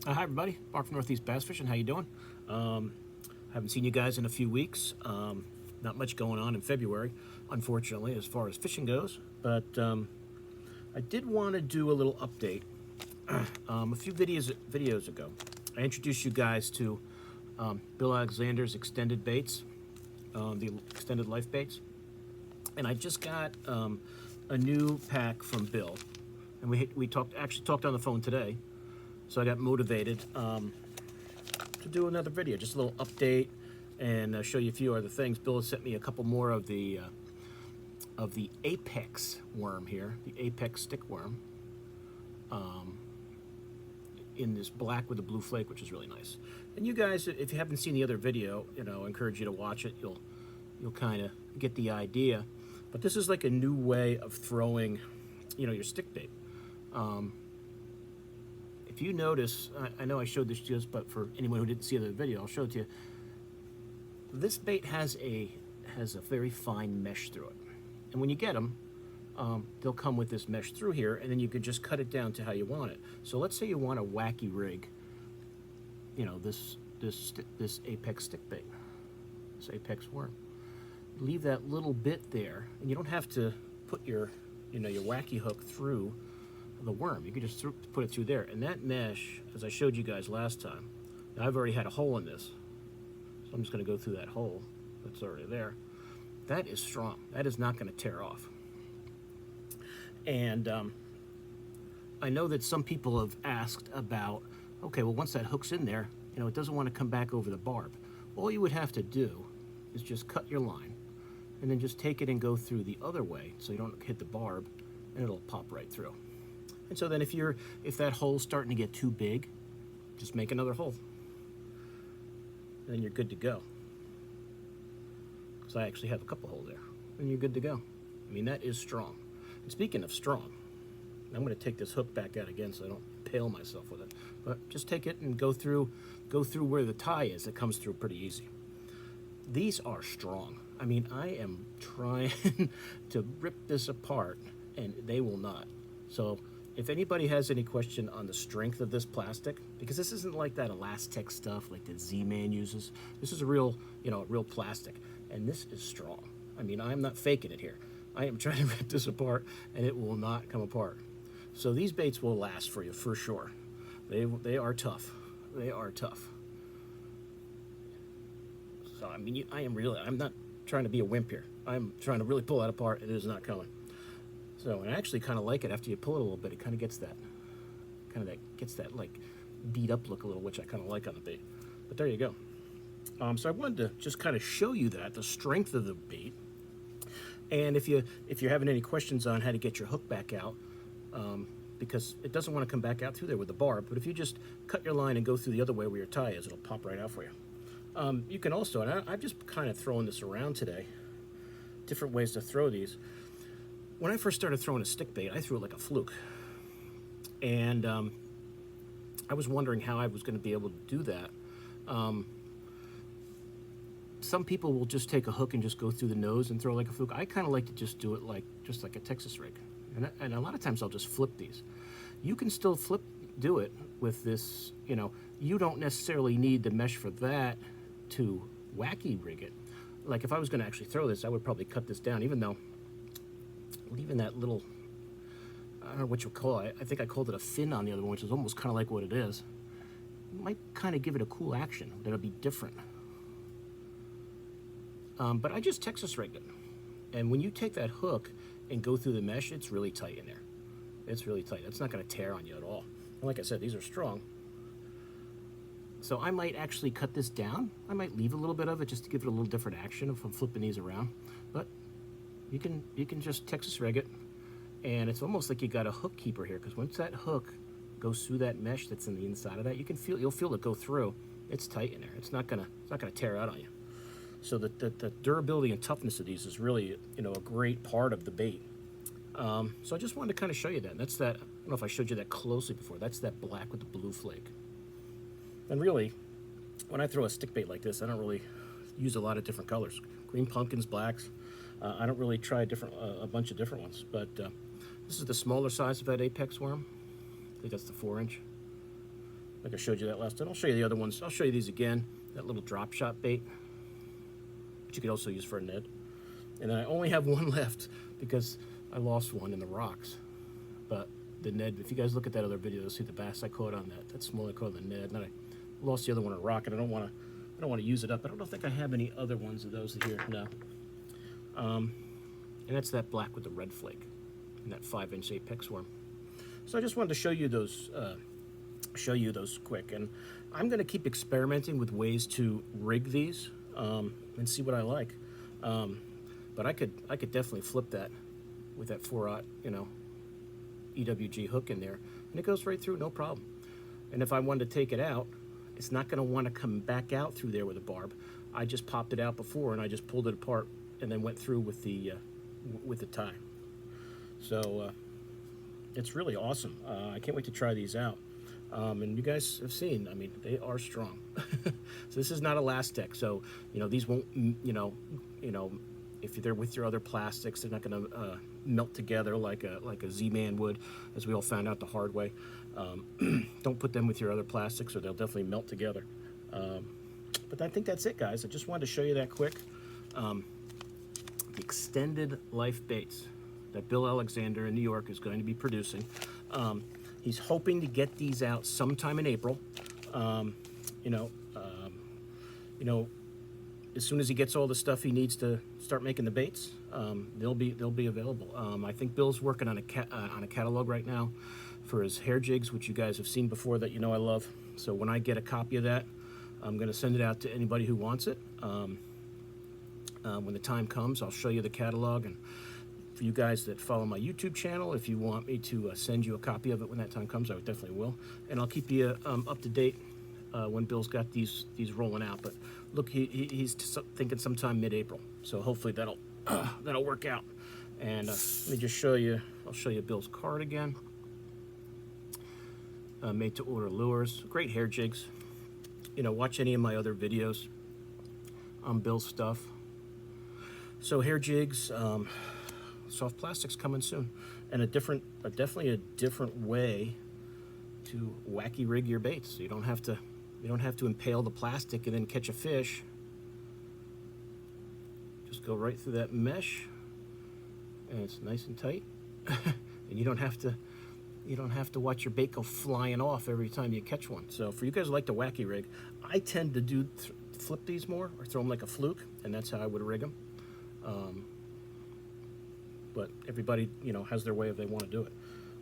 Hi everybody, Mark from Northeast Bass Fishing. How you doing? Haven't seen you guys in a few weeks. Not much going on in February, unfortunately, as far as fishing goes. But I did want to do a little update. A few videos ago, I introduced you guys to Bill Alexander's Xstended baits, the extended life baits, and I just got a new pack from Bill, and we talked on the phone today. So I got motivated to do another video, just a little update, and show you a few other things. Bill has sent me a couple more of the Apex worm here, the Apex stick worm, in this black with a blue flake, which is really nice. And you guys, if you haven't seen the other video, I encourage you to watch it. You'll kind of get the idea. But this is like a new way of throwing, your stick bait. If you notice, I know I showed this just, but for anyone who didn't see the video, I'll show it to you. This bait has a very fine mesh through it, and when you get them, they'll come with this mesh through here, and then you can just cut it down to how you want it. So let's say you want a wacky rig, this Apex stick bait, this Apex worm. Leave that little bit there, and you don't have to put your wacky hook through the worm. You can just put it through there, and that mesh, as I showed you guys last time, now I've already had a hole in this, so I'm just going to go through that hole that's already there. That is strong. That is not going to tear off. And I know that some people have asked about, okay, well, once that hook's in there, it doesn't want to come back over the barb. All you would have to do is just cut your line, and then just take it and go through the other way, so you don't hit the barb, and it'll pop right through. And so then if that hole's starting to get too big, just make another hole. And then you're good to go. Because I actually have a couple holes there. And you're good to go. I mean, that is strong. And speaking of strong, I'm going to take this hook back out again so I don't impale myself with it. But just take it and go through where the tie is. It comes through pretty easy. These are strong. I mean, I am trying to rip this apart, and they will not. So if anybody has any question on the strength of this plastic, because this isn't like that Elastec stuff like that Z-Man uses. This is a real, real plastic, and this is strong. I mean, I'm not faking it here. I am trying to rip this apart, and it will not come apart. So these baits will last for you for sure. They are tough. They are tough. So I mean, I'm not trying to be a wimp here. I'm trying to really pull that apart, and it is not coming. So, and I actually kind of like it after you pull it a little bit. It kind of gets that like beat up look a little, which I kind of like on the bait. But there you go. So I wanted to just kind of show you the strength of the bait. And if you're having any questions on how to get your hook back out, because it doesn't want to come back out through there with the barb, but if you just cut your line and go through the other way where your tie is, it'll pop right out for you. You can also, and I'm just kind of throwing this around today, different ways to throw these. When I first started throwing a stick bait, I threw it like a fluke. And I was wondering how I was going to be able to do that. Some people will just take a hook and just go through the nose and throw like a fluke. I kind of like to just do it just like a Texas rig. And a lot of times I'll just flip these. You can still do it with this, you don't necessarily need the mesh for that to wacky rig it. Like if I was going to actually throw this, I would probably cut this down, even that little, I don't know what you call it. I think I called it a fin on the other one, which is almost kind of like what it is. You might kind of give it a cool action that'll be different. But I just Texas rigged it. And when you take that hook and go through the mesh, it's really tight in there. It's really tight. It's not going to tear on you at all. And like I said, these are strong. So I might actually cut this down. I might leave a little bit of it just to give it a little different action if I'm flipping these around. But you can just Texas rig it, and it's almost like you got a hook keeper here, because once that hook goes through that mesh that's in the inside of that, you'll feel it go through. It's tight in there. It's not gonna tear out on you. So the durability and toughness of these is really a great part of the bait. So I just wanted to kind of show you that. And that's that. I don't know if I showed you that closely before. That's that black with the blue flake. And really, when I throw a stick bait like this, I don't really use a lot of different colors. Green pumpkins, blacks. I don't really try a bunch of different ones, but this is the smaller size of that Apex worm. I think that's the 4-inch. like I showed you that last time. I'll show you the other ones. I'll show you these again. That little drop shot bait, which you could also use for a Ned. And I only have one left because I lost one in the rocks. But the Ned, if you guys look at that other video, you'll see the bass I caught on that small I caught on the Ned. And then I lost the other one in a rock, and I don't want to use it up. I don't think I have any other ones of those here. No. And that's that black with the red flake and that 5-inch apex worm. So I just wanted to show you those quick, and I'm going to keep experimenting with ways to rig these and see what I like. But I could definitely flip that with that 4/0, EWG hook in there, and it goes right through, no problem. And if I wanted to take it out, it's not going to want to come back out through there with a barb. I just popped it out before, and I just pulled it apart and then went through with the tie. So it's really awesome. I can't wait to try these out. And you guys have seen, I mean, they are strong. So this is not elastic. So, these won't, if they're with your other plastics, they're not going to melt together like a Z-Man would, as we all found out the hard way. Don't put them with your other plastics, or they'll definitely melt together. But I think that's it, guys. I just wanted to show you that quick. The extended life baits that Bill Alexander in New York is going to be producing. He's hoping to get these out sometime in April. As soon as he gets all the stuff he needs to start making the baits, they'll be available. I think Bill's working on a catalog right now for his hair jigs, which you guys have seen before that I love. So when I get a copy of that, I'm going to send it out to anybody who wants it. When the time comes, I'll show you the catalog, and for you guys that follow my YouTube channel, if you want me to send you a copy of it when that time comes, I definitely will. And I'll keep you up to date when Bill's got these rolling out. But look, he's thinking sometime mid-April, so hopefully that'll work out. And let me just show you. I'll show you Bill's card again. Made to order lures, great hair jigs. Watch any of my other videos on Bill's stuff. So hair jigs, soft plastics coming soon, and definitely a different way to wacky rig your baits. So you don't have to impale the plastic and then catch a fish. Just go right through that mesh, and it's nice and tight. And you don't have to watch your bait go flying off every time you catch one. So for you guys who like to wacky rig, I tend to flip these more, or throw them like a fluke, and that's how I would rig them. But everybody, has their way if they want to do it.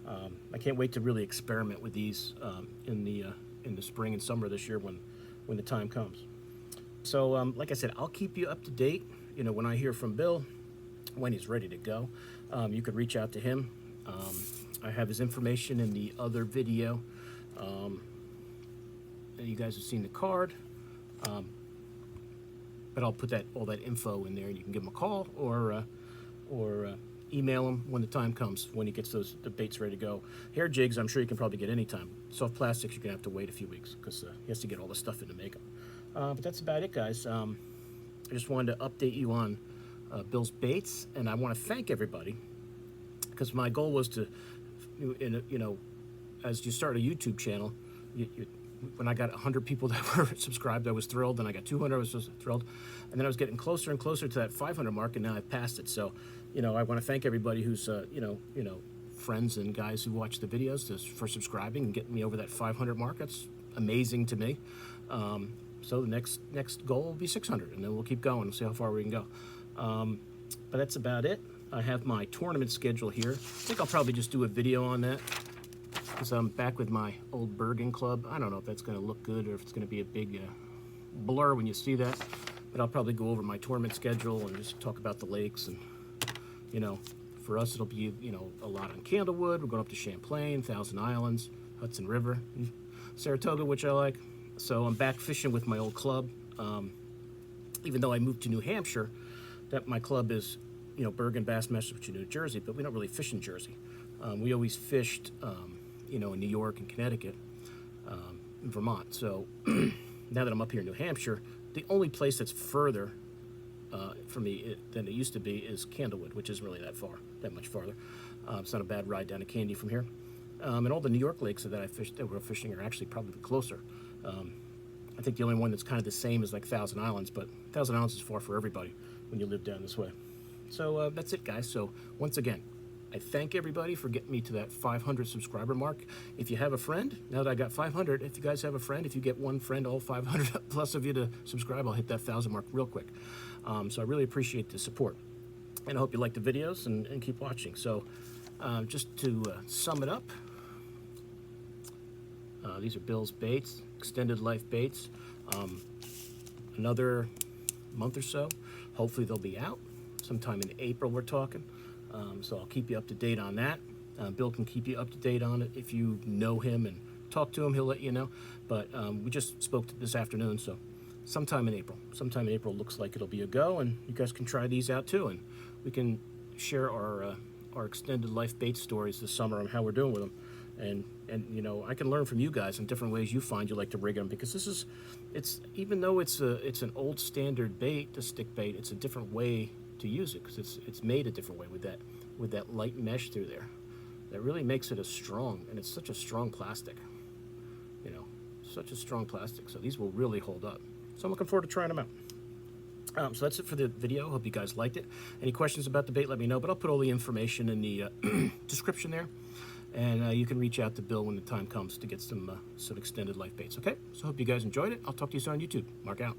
I can't wait to really experiment with these in the spring and summer this year when the time comes. So like I said, I'll keep you up to date. When I hear from Bill, when he's ready to go, you could reach out to him. I have his information in the other video. You guys have seen the card. But I'll put all that info in there, and you can give him a call or email him when the time comes, when he gets the baits ready to go. Hair jigs, I'm sure you can probably get anytime. Soft plastics, you're going to have to wait a few weeks because he has to get all the stuff in to make them. But that's about it, guys. I just wanted to update you on Bill's baits, and I want to thank everybody because my goal was to, as you start a YouTube channel, when I got 100 people that were subscribed, I was thrilled. Then I got 200, I was just thrilled. And then I was getting closer and closer to that 500 mark, and now I've passed it. So, I want to thank everybody who's, friends and guys who watch the videos for subscribing and getting me over that 500 mark. That's amazing to me. So the next goal will be 600, and then we'll keep going and see how far we can go. But that's about it. I have my tournament schedule here. I think I'll probably just do a video on that, because I'm back with my old Bergen club. I don't know if that's going to look good or if it's going to be a big blur when you see that, but I'll probably go over my tournament schedule and just talk about the lakes. And for us it'll be a lot on Candlewood. We're going up to Champlain, Thousand Islands, Hudson River, Saratoga, which I like. So I'm back fishing with my old club. Even though I moved to New Hampshire, that my club is Bergen, Bass, Massachusetts, New Jersey, but we don't really fish in Jersey. We always fished in New York and Connecticut, in Vermont. So now that I'm up here in New Hampshire, the only place that's further for me than it used to be is Candlewood, which isn't really that much farther. It's not a bad ride down to Candy from here. And all the New York lakes that I fished, that we're fishing, are actually probably closer. I think the only one that's kind of the same is like Thousand Islands, but Thousand Islands is far for everybody when you live down this way. So that's it, guys. So once again, I thank everybody for getting me to that 500 subscriber mark. If you have a friend, now that I got 500, if you guys have a friend, if you get one friend, all 500 plus of you to subscribe, I'll hit that 1,000 mark real quick. So I really appreciate the support. And I hope you like the videos and keep watching. So just to sum it up, these are Bill's baits, extended life baits. Another month or so, hopefully they'll be out. Sometime in April we're talking. So I'll keep you up to date on that. Bill can keep you up to date on it. If you know him and talk to him, he'll let you know. But we just spoke this afternoon, so sometime in April. Sometime in April looks like it'll be a go, and you guys can try these out too. And we can share our extended life bait stories this summer on how we're doing with them. And you know, I can learn from you guys in different ways you find you like to rig them, because it's even though it's an old standard bait, the stick bait, it's a different way to use it, because it's made a different way with that light mesh through there. That really makes it and it's such a strong plastic, you know, such a strong plastic. So these will really hold up. So I'm looking forward to trying them out. So that's it for the video. Hope you guys liked it. Any questions about the bait, let me know, but I'll put all the information in the description there. And you can reach out to Bill when the time comes to get some extended life baits, okay? So hope you guys enjoyed it. I'll talk to you soon on YouTube. Mark out.